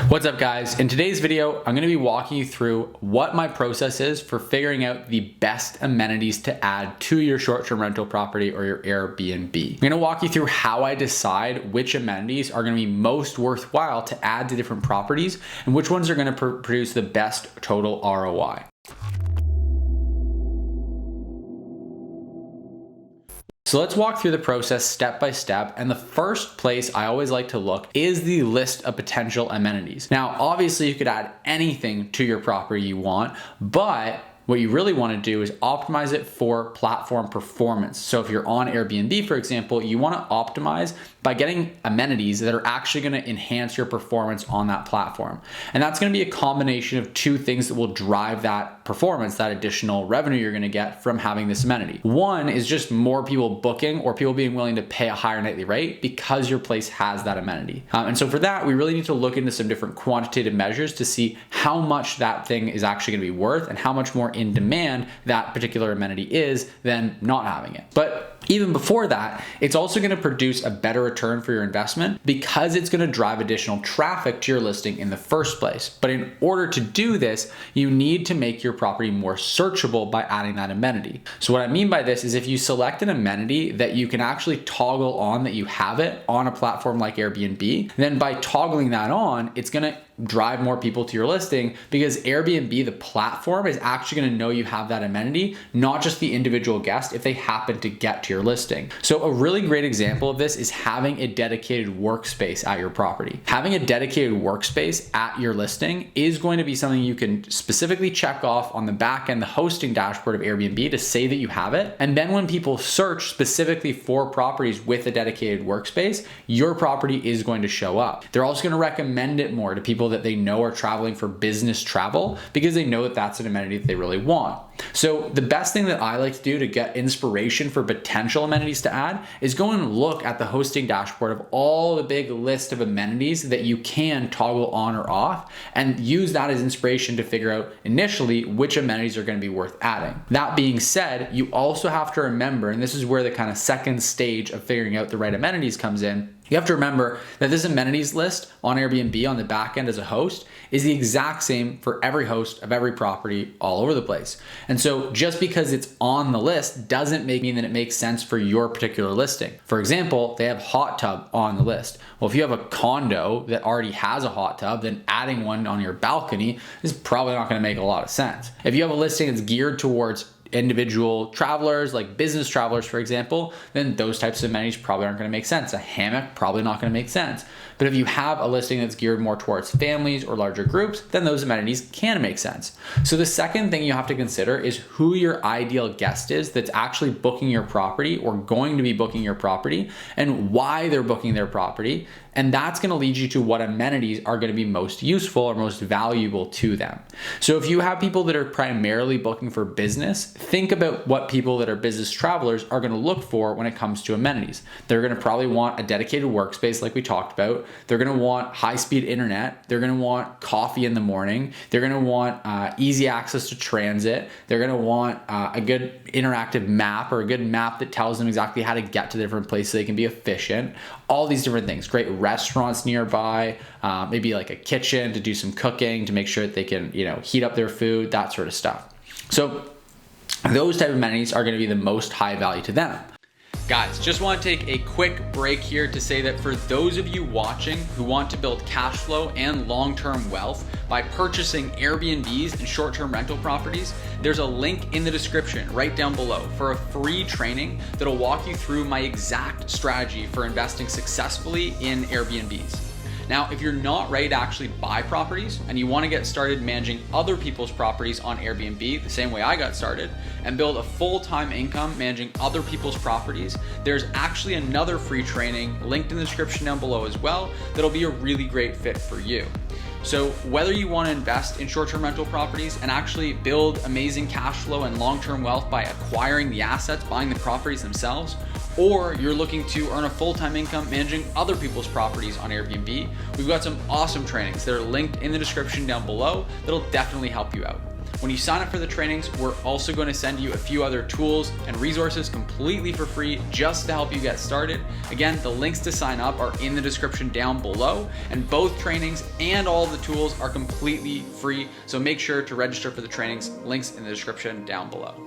What's up guys? In today's video, I'm gonna be walking you through what my process is for figuring out the best amenities to add to your short-term rental property or your Airbnb. I'm gonna walk you through how I decide which amenities are gonna be most worthwhile to add to different properties and which ones are gonna produce the best total ROI. So let's walk through the process step by step, and the first place I always like to look is the list of potential amenities. Now, obviously you could add anything to your property you want, but what you really want to do is optimize it for platform performance. So if you're on Airbnb, for example, you want to optimize by getting amenities that are actually going to enhance your performance on that platform. And that's going to be a combination of two things that will drive that performance, that additional revenue you're going to get from having this amenity. One is just more people booking or people being willing to pay a higher nightly rate because your place has that amenity. And so for that, we really need to look into some different quantitative measures to see how much that thing is actually going to be worth and how much more in demand that particular amenity is than not having it. But even before that, it's also going to produce a better return for your investment because it's going to drive additional traffic to your listing in the first place. But in order to do this, you need to make your property more searchable by adding that amenity. So what I mean by this is if you select an amenity that you can actually toggle on, that you have it on a platform like Airbnb, then by toggling that on, it's going to drive more people to your listing because Airbnb, the platform, is actually going to know you have that amenity, not just the individual guest if they happen to get to your listing. So a really great example of this is having a dedicated workspace at your property. Having a dedicated workspace at your listing is going to be something you can specifically check off on the back end, the hosting dashboard of Airbnb, to say that you have it. And then when people search specifically for properties with a dedicated workspace, your property is going to show up. They're also going to recommend it more to people that they know are traveling for business travel because they know that that's an amenity that they really want. So the best thing that I like to do to get inspiration for potential amenities to add is go and look at the hosting dashboard of all the big list of amenities that you can toggle on or off and use that as inspiration to figure out initially which amenities are going to be worth adding. That being said, you also have to remember, and this is where the kind of second stage of figuring out the right amenities comes in, you have to remember that this amenities list on Airbnb on the back end as a host is the exact same for every host of every property all over the place. And so just because it's on the list doesn't mean that it makes sense for your particular listing. For example, they have hot tub on the list. Well, if you have a condo that already has a hot tub, then adding one on your balcony is probably not going to make a lot of sense. If you have a listing that's geared towards individual travelers, like business travelers, for example, then those types of amenities probably aren't going to make sense. A hammock, probably not going to make sense. But if you have a listing that's geared more towards families or larger groups, then those amenities can make sense. So the second thing you have to consider is who your ideal guest is that's actually booking your property or going to be booking your property and why they're booking their property. And that's going to lead you to what amenities are going to be most useful or most valuable to them. So if you have people that are primarily booking for business, think about what people that are business travelers are going to look for when it comes to amenities. They're going to probably want a dedicated workspace like we talked about. They're going to want high-speed internet. They're going to want coffee in the morning. They're going to want easy access to transit. They're going to want a good interactive map or a good map that tells them exactly how to get to different places so they can be efficient. All these different things. Great restaurants nearby, maybe like a kitchen to do some cooking to make sure that they can, heat up their food, that sort of stuff. So those type of amenities are going to be the most high value to them. Guys, just want to take a quick break here to say that for those of you watching who want to build cash flow and long-term wealth by purchasing Airbnbs and short-term rental properties, there's a link in the description right down below for a free training that'll walk you through my exact strategy for investing successfully in Airbnbs. Now, if you're not ready to actually buy properties and you want to get started managing other people's properties on Airbnb the same way I got started and build a full-time income managing other people's properties, there's actually another free training linked in the description down below as well that'll be a really great fit for you. So whether you want to invest in short-term rental properties and actually build amazing cash flow and long-term wealth by acquiring the assets, buying the properties themselves, or you're looking to earn a full-time income managing other people's properties on Airbnb, we've got some awesome trainings that are linked in the description down below that'll definitely help you out. When you sign up for the trainings, we're also going to send you a few other tools and resources completely for free just to help you get started. Again, the links to sign up are in the description down below, and both trainings and all of the tools are completely free. So make sure to register for the trainings, links in the description down below.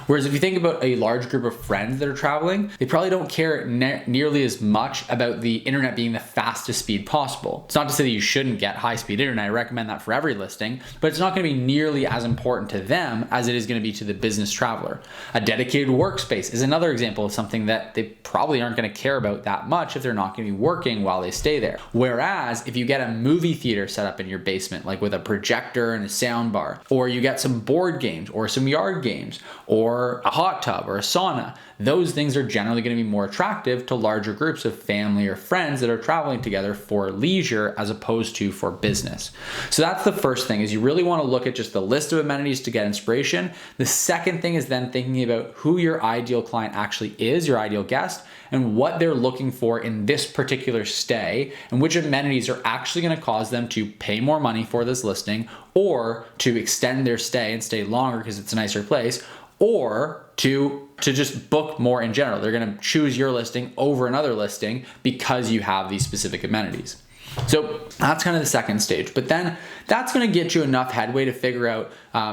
Whereas if you think about a large group of friends that are traveling, they probably don't care nearly as much about the internet being the fastest speed possible. It's not to say that you shouldn't get high speed internet. I recommend that for every listing, but it's not going to be nearly as important to them as it is going to be to the business traveler. A dedicated workspace is another example of something that they probably aren't going to care about that much if they're not going to be working while they stay there. Whereas if you get a movie theater set up in your basement, like with a projector and a sound bar, or you get some board games or some yard games, or a hot tub or a sauna, those things are generally going to be more attractive to larger groups of family or friends that are traveling together for leisure as opposed to for business. So that's the first thing, is you really want to look at just the list of amenities to get inspiration. The second thing is then thinking about who your ideal client actually is, your ideal guest, and what they're looking for in this particular stay, and which amenities are actually going to cause them to pay more money for this listing, or to extend their stay and stay longer because it's a nicer place, or to just book more in general. They're going to choose your listing over another listing because you have these specific amenities. So that's kind of the second stage, but then that's going to get you enough headway to figure out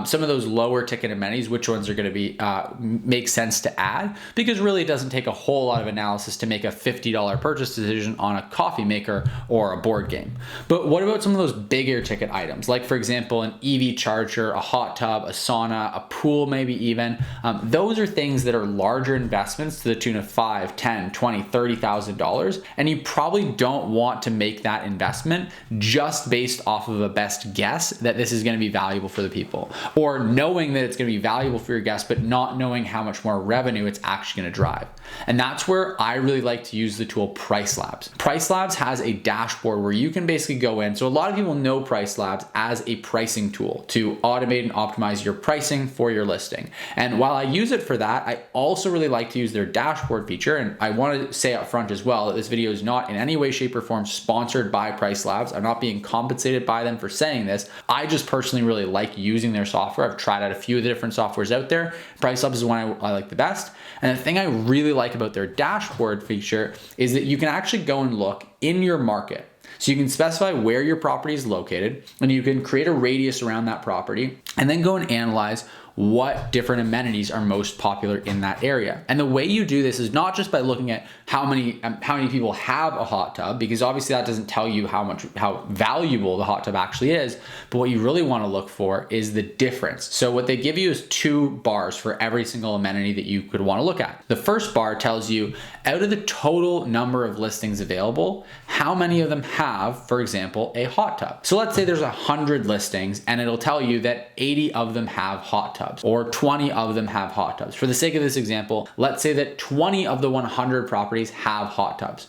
some of those lower ticket amenities, which ones are going to be make sense to add, because really it doesn't take a whole lot of analysis to make a $50 purchase decision on a coffee maker or a board game. But what about some of those bigger ticket items, like for example an EV charger, a hot tub, a sauna, a pool, maybe even. Those are things that are larger investments to the tune of $5,000, $10,000, $20,000, $30,000, and you probably don't want to make that investment just based off of a best guess that this is going to be valuable for the people, or knowing that it's going to be valuable for your guests but not knowing how much more revenue it's actually going to drive. And that's where I really like to use the tool PriceLabs. PriceLabs has a dashboard where you can basically go in. So a lot of people know PriceLabs as a pricing tool to automate and optimize your pricing for your listing. And while I use it for that, I also really like to use their dashboard feature. And I want to say up front as well that this video is not in any way, shape, or form sponsored by PriceLabs. I'm not being compensated by them for saying this. I just personally really like using their software. I've tried out a few of the different softwares out there. PriceLabs is one I like the best. And the thing I really like about their dashboard feature is that you can actually go and look in your market. So you can specify where your property is located, and you can create a radius around that property, and then go and analyze what different amenities are most popular in that area. And the way you do this is not just by looking at how many people have a hot tub, because obviously that doesn't tell you how valuable the hot tub actually is, but what you really want to look for is the difference. So what they give you is 2 bars for every single amenity that you could want to look at. The first bar tells you out of the total number of listings available, how many of them have, for example, a hot tub. So let's say there's 100 listings and it'll tell you that 80 of them have hot tubs, or 20 of them have hot tubs. For the sake of this example, let's say that 20 of the 100 properties have hot tubs.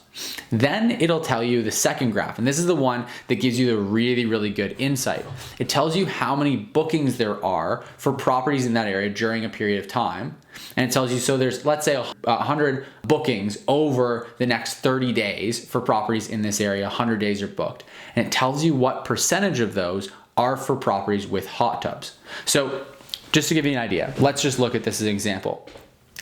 Then it'll tell you the second graph, and this is the one that gives you the really, really good insight. It tells you how many bookings there are for properties in that area during a period of time. And it tells you, so there's, let's say 100 bookings over the next 30 days for properties in this area, 100 days are booked. And it tells you what percentage of those are for properties with hot tubs. So just to give you an idea, let's just look at this as an example.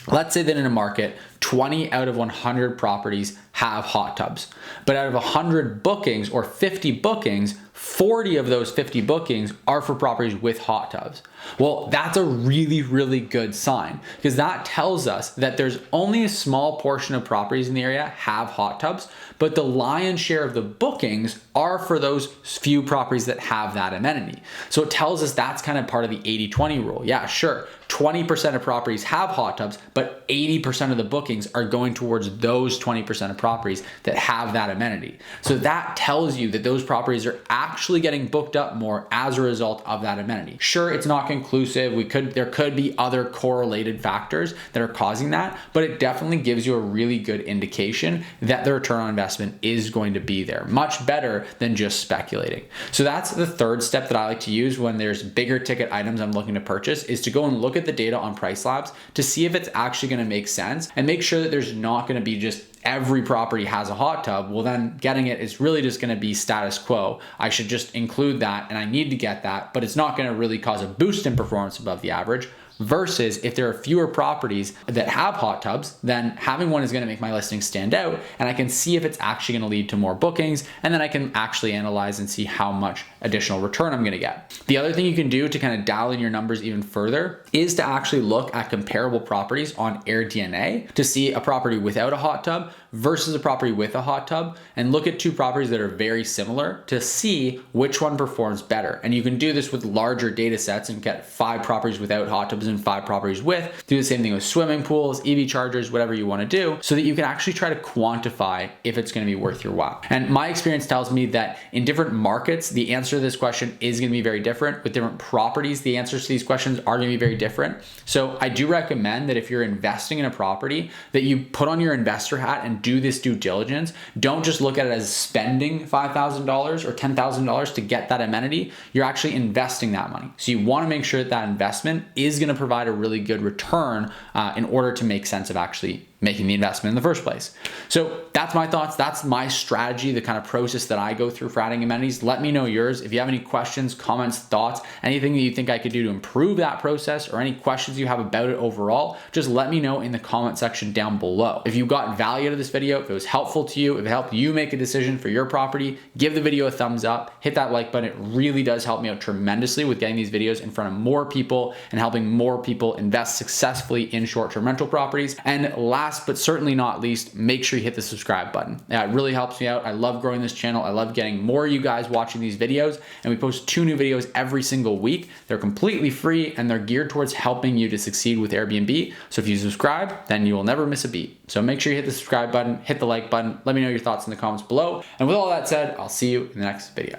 Let's say that in a market, 20 out of 100 properties have hot tubs, but out of 100 bookings or 50 bookings, 40 of those 50 bookings are for properties with hot tubs. Well, that's a really, really good sign, because that tells us that there's only a small portion of properties in the area have hot tubs, but the lion's share of the bookings are for those few properties that have that amenity. So it tells us that's kind of part of the 80-20 rule. Yeah, sure, 20% of properties have hot tubs, but 80% of the bookings are going towards those 20% of properties that have that amenity. So that tells you that those properties are actually getting booked up more as a result of that amenity. Sure, it's not conclusive. There could be other correlated factors that are causing that, but it definitely gives you a really good indication that the return on investment is going to be there, much better than just speculating. So that's the third step that I like to use when there's bigger ticket items I'm looking to purchase, is to go and look at the data on PriceLabs to see if it's actually going to make sense, and make sure that there's not going to be just every property has a hot tub, well then getting it is really just going to be status quo. I should just include that and I need to get that, but it's not going to really cause a boost in performance above the average. Versus if there are fewer properties that have hot tubs, then having one is going to make my listing stand out, and I can see if it's actually going to lead to more bookings, and then I can actually analyze and see how much additional return I'm going to get. The other thing you can do to kind of dial in your numbers even further is to actually look at comparable properties on AirDNA to see a property without a hot tub versus a property with a hot tub, and look at two properties that are very similar to see which one performs better. And you can do this with larger data sets and get 5 properties without hot tubs and 5 properties with. Do the same thing with swimming pools, EV chargers, whatever you want to do, so that you can actually try to quantify if it's going to be worth your while. And my experience tells me that in different markets, the answer to this question is going to be very different. With different properties, the answers to these questions are going to be very different. So I do recommend that if you're investing in a property, that you put on your investor hat and do this due diligence. Don't just look at it as spending $5,000 or $10,000 to get that amenity. You're actually investing that money. So you want to make sure that that investment is going to provide a really good return in order to make sense of actually making the investment in the first place. So that's my thoughts. That's my strategy, the kind of process that I go through for adding amenities. Let me know yours. If you have any questions, comments, thoughts, anything that you think I could do to improve that process, or any questions you have about it overall, just let me know in the comment section down below. If you got value out of this video, if it was helpful to you, if it helped you make a decision for your property, give the video a thumbs up, hit that like button. It really does help me out tremendously with getting these videos in front of more people and helping more people invest successfully in short-term rental properties. And last but certainly not least, make sure you hit the subscribe button. It really helps me out. I love growing this channel. I love getting more of you guys watching these videos, and we post 2 new videos every single week. They're completely free and they're geared towards helping you to succeed with Airbnb. So if you subscribe, then you will never miss a beat. So make sure you hit the subscribe button, hit the like button. Let me know your thoughts in the comments below. And with all that said, I'll see you in the next video.